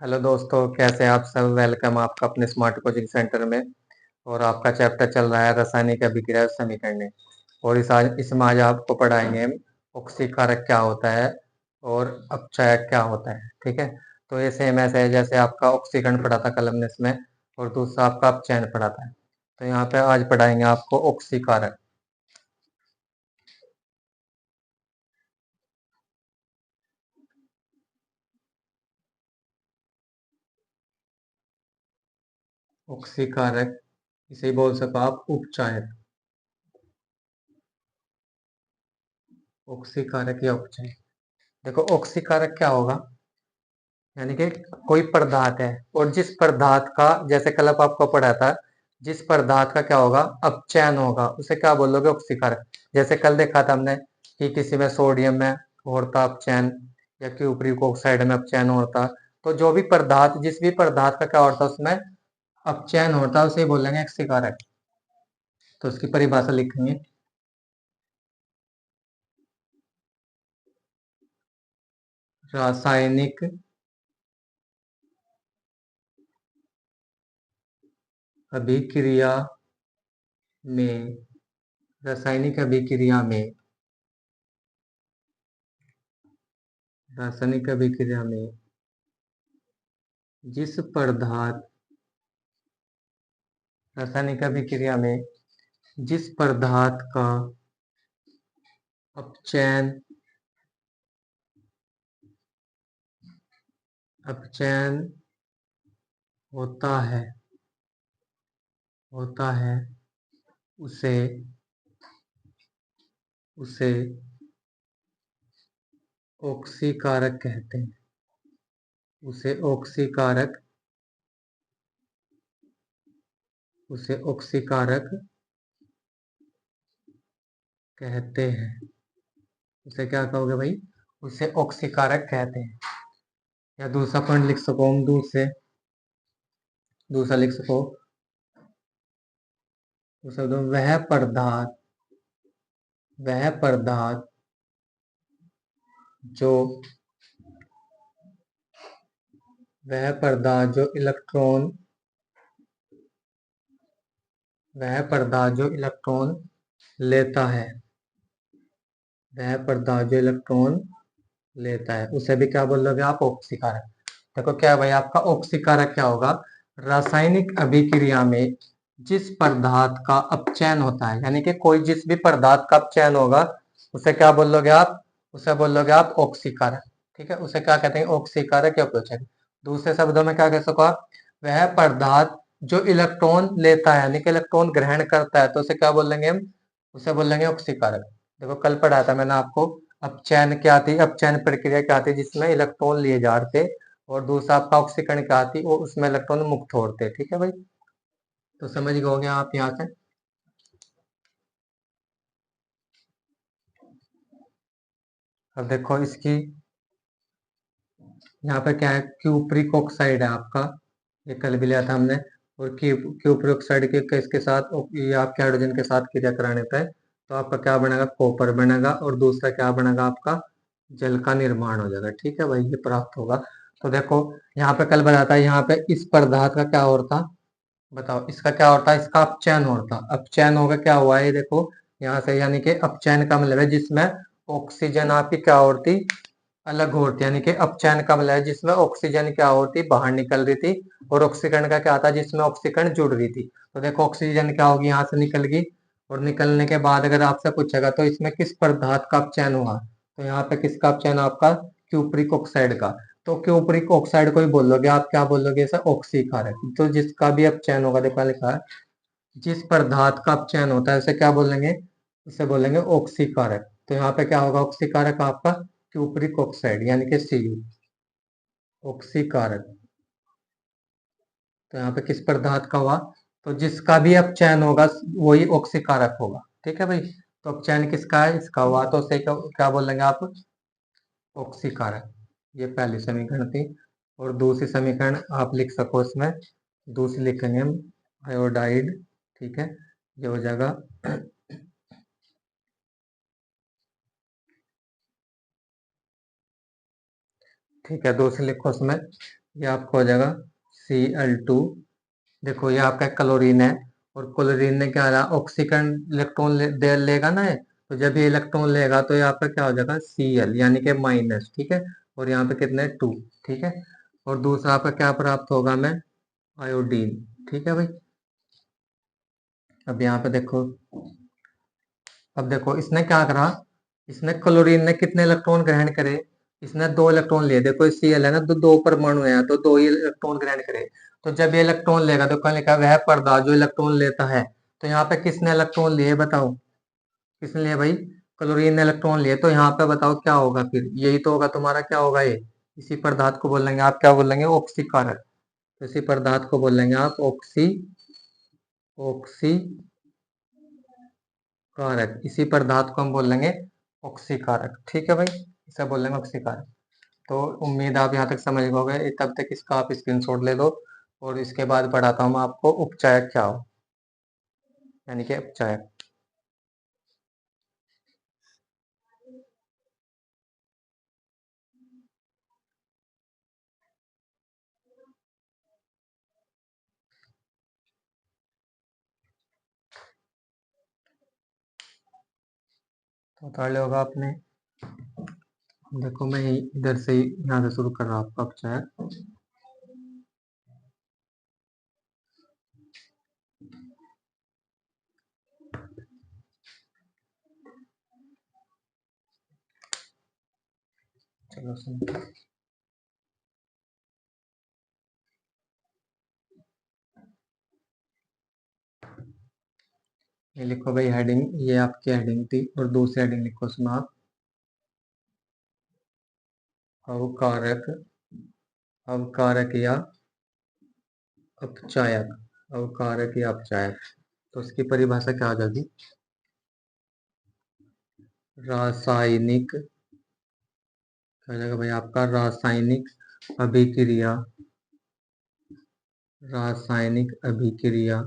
Hello दोस्तों, कैसे हैं आप सब। वेलकम आपका अपने स्मार्ट कोचिंग सेंटर में। और आपका चैप्टर चल रहा है रासायनिक अभिक्रिया समीकरण। और इसमें आज आपको पढ़ाएंगे हम ऑक्सीकारक क्या होता है और अपचायक क्या होता है। ठीक है, तो ये सेम ऐसे है जैसे आपका ऑक्सीकरण पढ़ा था कल हमने इसमें, और दूसरा आपका अपचयन पढ़ा था। तो यहाँ पे आज पढ़ाएंगे आपको ऑक्सीकारक। ऑक्सीकारक इसे ही बोल सको आप उपचायक। ऑक्सीकारक या उपचायक, देखो ऑक्सीकारक क्या होगा, यानी कि कोई पदार्थ है और जिस पदार्थ का, जैसे कल आपको पढ़ा था, जिस पदार्थ का क्या होगा, अपचयन होगा, उसे क्या बोलोगे, ऑक्सीकारक। जैसे कल देखा था हमने कि किसी में सोडियम में होता अपचयन, या क्यूप्रिक ऑक्साइड में अपचयन होता। तो जो भी पदार्थ, जिस भी पदार्थ का क्या होता है उसमें अपचयन होता है, उसे बोलेंगे ऑक्सीकारक। तो उसकी परिभाषा लिखेंगे। रासायनिक अभिक्रिया में, रासायनिक अभिक्रिया में, रासायनिक अभिक्रिया में जिस पदार्थ, रासायनिक अभिक्रिया में जिस पदार्थ का अपचयन, अपचयन होता है, होता है, उसे, उसे ऑक्सीकारक कहते हैं। उसे ऑक्सीकारक, उसे ऑक्सीकारक कहते हैं। उसे क्या कहोगे भाई, उसे ऑक्सीकारक कहते हैं। या दूसरा पॉइंट लिख सको हम, दूसरा लिख सको, दूसरा दो, वह पदार्थ, वह पदार्थ जो, वह पदार्थ जो इलेक्ट्रॉन, वह पदार्थ जो इलेक्ट्रॉन लेता है, वह पदार्थ जो इलेक्ट्रॉन लेता है, उसे भी क्या बोलोगे आप, ऑक्सीकारक। देखो क्या है भाई, आपका ऑक्सीकारक क्या होगा, रासायनिक अभिक्रिया में जिस पदार्थ का अपचयन होता है, यानी कि कोई जिस भी पदार्थ का अपचयन होगा उसे क्या बोलोगे आप, उसे बोलोगे आप ऑक्सीकारक। ठीक है, उसे क्या कहते हैं, ऑक्सीकारक या अपचयन। दूसरे शब्दों में क्या कह सको आप, वह पदार्थ जो इलेक्ट्रॉन लेता है, यानी कि इलेक्ट्रॉन ग्रहण करता है, तो उसे क्या बोलेंगे हम, उसे बोलेंगे ऑक्सीकारक। देखो कल पढ़ा था मैंने आपको, अपचयन क्या थी, अपचयन प्रक्रिया क्या थी, जिसमें इलेक्ट्रॉन लिए जाते, और दूसरा आपका ऑक्सीकरण क्या थी, वो उसमें इलेक्ट्रॉन मुक्त होते। ठीक है भाई, तो समझ गए होंगे आप यहाँ से। अब देखो इसकी, यहाँ पे क्या है, क्यूप्रिक ऑक्साइड है आपका, ये कल भी लिया था हमने। और क्यूप्रिक ऑक्साइड के इसके साथ ये आपके हाइड्रोजन के साथ क्रिया कराने पे तो आपका क्या बनेगा, कॉपर बनेगा, और दूसरा क्या बनेगा, आपका जल का निर्माण हो जाएगा। ठीक है भाई, ये प्राप्त होगा। तो देखो यहाँ पे कल बताया था, यहाँ पे इस पदार्थ का क्या होता, बताओ इसका क्या होता है, इसका अपचयन होता, अपचयन होगा, क्या हुआ है ये देखो यहाँ से, यानी कि अपचयन का मतलब है जिसमें ऑक्सीजन आपकी क्या होती, अलग होती, यानी कि अपचयन का मतलब है जिसमें ऑक्सीजन क्या होती, बाहर निकल रही थी, और ऑक्सीकरण का क्या था, जिसमें ऑक्सीकरण जुड़ रही थी। तो देखो ऑक्सीजन क्या होगी, यहाँ से निकल गई, और निकलने के बाद अगर आपसे पूछेगा तो इसमें किस पदार्थ का अपचयन हुआ, तो यहाँ पे किसका अपचयन, आपका क्यूप्रिक ऑक्साइड का। तो क्यूप्रिक ऑक्साइड को ही बोलोगे आप, क्या बोलोगे इसे, ऑक्सीकारक। तो जिसका भी अपचयन होगा, देखो लिखा है, जिस पदार्थ का अपचयन होता है उसे क्या बोलेंगे, उसे बोलेंगे ऑक्सीकारक। तो यहाँ पे क्या होगा, ऑक्सीकारक आपका क्यूप्रिक ऑक्साइड, यानी कि Cu, ऑक्सीकारक। तो यहाँ पे किस पदार्थ का हुआ, तो जिसका भी अपचयन होगा वही ऑक्सीकारक होगा। ठीक है भाई, तो अपचयन किसका है, इसका हुआ, तो उसे क्या क्या बोलेंगे आप, ऑक्सीकारक। ये पहली समीकरण थी। और दूसरी समीकरण आप लिख सको इसमें, दूसरी लिखेंगे हम, आयोडाइड। ठीक है, ये हो जाएगा, ठीक है, दूसरी लिखो उसमें, ये आपका हो जाएगा Cl2। देखो ये आपका क्लोरीन है, और क्लोरीन ने क्या रहा, ऑक्सीकरण इलेक्ट्रॉन दे लेगा ना ये, तो जब ये इलेक्ट्रॉन लेगा तो यहाँ पे क्या हो जाएगा Cl, यानी कि माइनस, ठीक है। और यहाँ पे कितने 2, ठीक है। और दूसरा आपका क्या प्राप्त होगा हमें, आयोडीन, ठीक है भाई। अब यहाँ पे देखो, अब देखो इसने क्या करा, इसने क्लोरीन ने कितने इलेक्ट्रॉन ग्रहण करे, इसने 2 इलेक्ट्रॉन लिए। देखो Cl है ना, तो 2 परमाणु है, तो 2 ही इलेक्ट्रॉन ग्रहण करे। तो जब ये इलेक्ट्रॉन लेगा तो क्या लिखा, वह पदार्थ जो इलेक्ट्रॉन लेता है। तो यहाँ पे किसने इलेक्ट्रॉन लिए बताओ, किसने लिए भाई, क्लोरीन ने इलेक्ट्रॉन लिए। तो यहाँ पे बताओ क्या होगा, फिर यही तो होगा तुम्हारा, क्या होगा ये, इसी पदार्थ को बोलेंगे आप, क्या बोलेंगे, ऑक्सीकारक। तो इसी पदार्थ को बोलेंगे आप ऑक्सी कारक। इसी पदार्थ को हम बोलेंगे ऑक्सीकारक, ठीक है भाई, इसे बोलेंगे ऑक्सीकारक। तो उम्मीद आप यहाँ तक समझ गए। तब तक इसका आप स्क्रीनशॉट ले लो, और इसके बाद पढ़ाता हूँ मैं आपको उपचायक क्या हो, यानी कि उपचायक। तो उतार लिया होगा आपने। देखो मैं इधर से यहाँ से शुरू कर रहा हूँ आपका उपचायक। चलो सुन, ये लिखो भाई हेडिंग, ये आपकी हेडिंग थी, और दूसरी हेडिंग लिखो उसमें आप अवकारक, अवकारक या अपचायक, अवकारक या अपचायक। तो इसकी परिभाषा क्या हो जाएगी, रासायनिक, क्या हो जाएगा भाई आपका, रासायनिक अभिक्रिया, रासायनिक अभिक्रिया,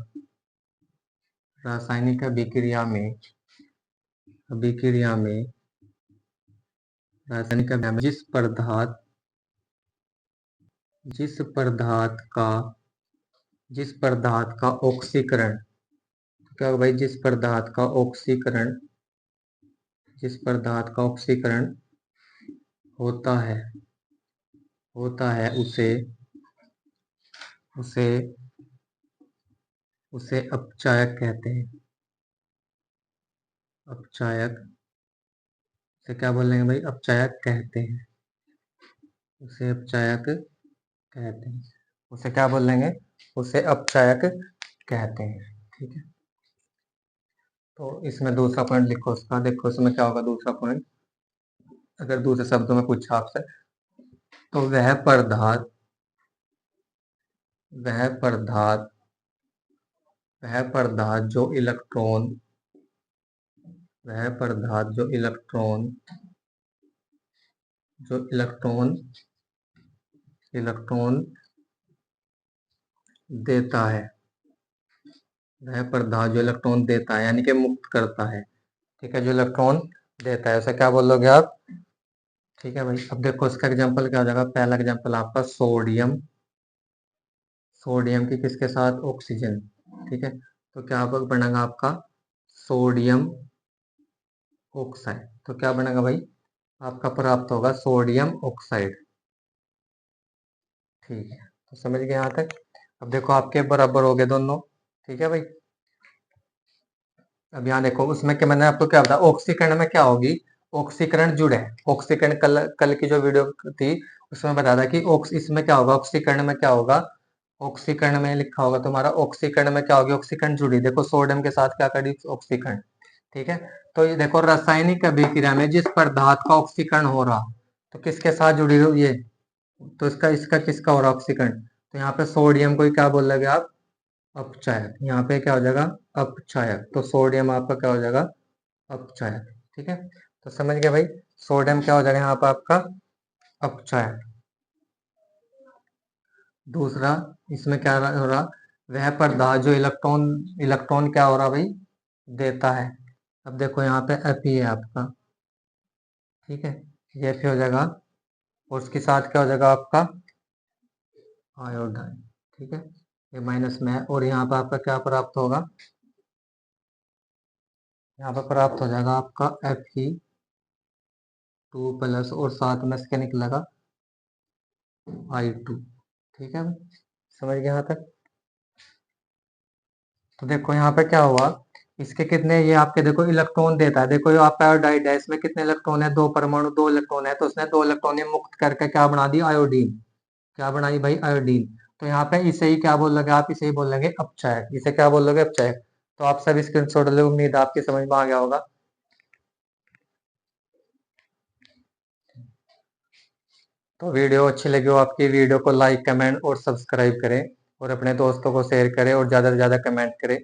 रासायनिक अभिक्रिया में, अभिक्रिया में, रासायनिक अभिक्रिया में जिस पदार्थ का, जिस पदार्थ का ऑक्सीकरण, क्या होगा भाई, जिस पदार्थ का ऑक्सीकरण, जिस पदार्थ का ऑक्सीकरण होता है, होता है उसे, उसे उसे अपचायक कहते हैं। अपचायक से क्या बोलेंगे भाई, अपचायक कहते हैं, उसे अपचायक कहते हैं, उसे क्या बोलेंगे, उसे अपचायक कहते हैं, ठीक है। तो इसमें दूसरा पॉइंट लिखो उसका, देखो इसमें क्या होगा दूसरा पॉइंट, अगर दूसरे शब्दों में पूछा आपसे, तो वह पदार्थ वह पदार्थ जो इलेक्ट्रॉन, वह पदार्थ जो इलेक्ट्रॉन, जो इलेक्ट्रॉन इलेक्ट्रॉन देता है, वह पदार्थ जो इलेक्ट्रॉन देता है, यानी कि मुक्त करता है, ठीक है, जो इलेक्ट्रॉन देता है, उसे क्या बोलोगे आप, ठीक है भाई। अब देखो इसका एग्जांपल क्या हो जाएगा, पहला एग्जांपल आपका सोडियम, सोडियम की किसके साथ, ऑक्सीजन, ठीक है। तो क्या बनेगा आपका, सोडियम ऑक्साइड। तो क्या बनेगा भाई, आपका प्राप्त होगा सोडियम ऑक्साइड, ठीक है। तो समझ गए यहाँ तक। अब देखो आपके बराबर हो गए दोनों, ठीक है भाई। अब यहाँ देखो उसमें क्या, मैंने आपको क्या बताया, ऑक्सीकरण में क्या होगी, ऑक्सीकरण जुड़े, ऑक्सीकरण कल कल की जो वीडियो थी उसमें बताया था कि इसमें क्या होगा, ऑक्सीकरण में क्या होगा, ऑक्सीकरण में लिखा होगा तुम्हारा, ऑक्सीकरण में क्या होगी, ऑक्सीकरण जुड़ी, देखो सोडियम के साथ क्या करी, ऑक्सीकरण, ठीक है। तो ये देखो रासायनिक अभिक्रिया में जिस पदार्थ का ऑक्सीकरण हो रहा, तो किसके साथ जुड़ी हुई ये, तो इसका इसका किसका हो रहा ऑक्सीकरण, तो यहाँ पे सोडियम को क्या बोल लगे आप, अपचायक, यहाँ पे क्या हो जाएगा, अपचायक। तो सोडियम आपका क्या हो जाएगा, अपचायक, ठीक है। तो समझ गए भाई, सोडियम क्या हो जाएगा यहाँ पे आपका अपचायक। दूसरा, इसमें क्या हो रहा, वह पदार्थ जो इलेक्ट्रॉन, इलेक्ट्रॉन क्या हो रहा भाई, देता है। अब देखो यहाँ पे Fe है आपका, ठीक है, ये Fe हो जाएगा, और उसके साथ क्या हो जाएगा आपका आयोडाइन। ठीक है, ये माइनस में है, और यहाँ पर आपका क्या प्राप्त होगा, यहाँ पर प्राप्त हो जाएगा आपका Fe2+ और साथ में इसके निकलेगा I2। ठीक है, समझ गए यहाँ तक। तो देखो यहाँ पे क्या हुआ, इसके कितने, ये आपके देखो इलेक्ट्रॉन देता है, देखो ये आपका आयोडाइड है, इसमें कितने इलेक्ट्रॉन है, 2 परमाणु, 2 इलेक्ट्रॉन है, तो उसने 2 इलेक्ट्रॉन ये मुक्त करके क्या बना दी, आयोडीन। क्या बनाई भाई, आयोडीन। तो यहाँ पे इसे ही क्या बोल लोगे आप, इसे ही बोल लेंगे अपचायक, इसे क्या बोल लोगे, अपचायक। तो आप सब स्क्रीनशॉट ले, उम्मीद है आपकी समझ में आ गया होगा। तो वीडियो अच्छी लगी हो आपकी, वीडियो को लाइक, कमेंट और सब्सक्राइब करें, और अपने दोस्तों को शेयर करें, और ज्यादा से ज्यादा कमेंट करें।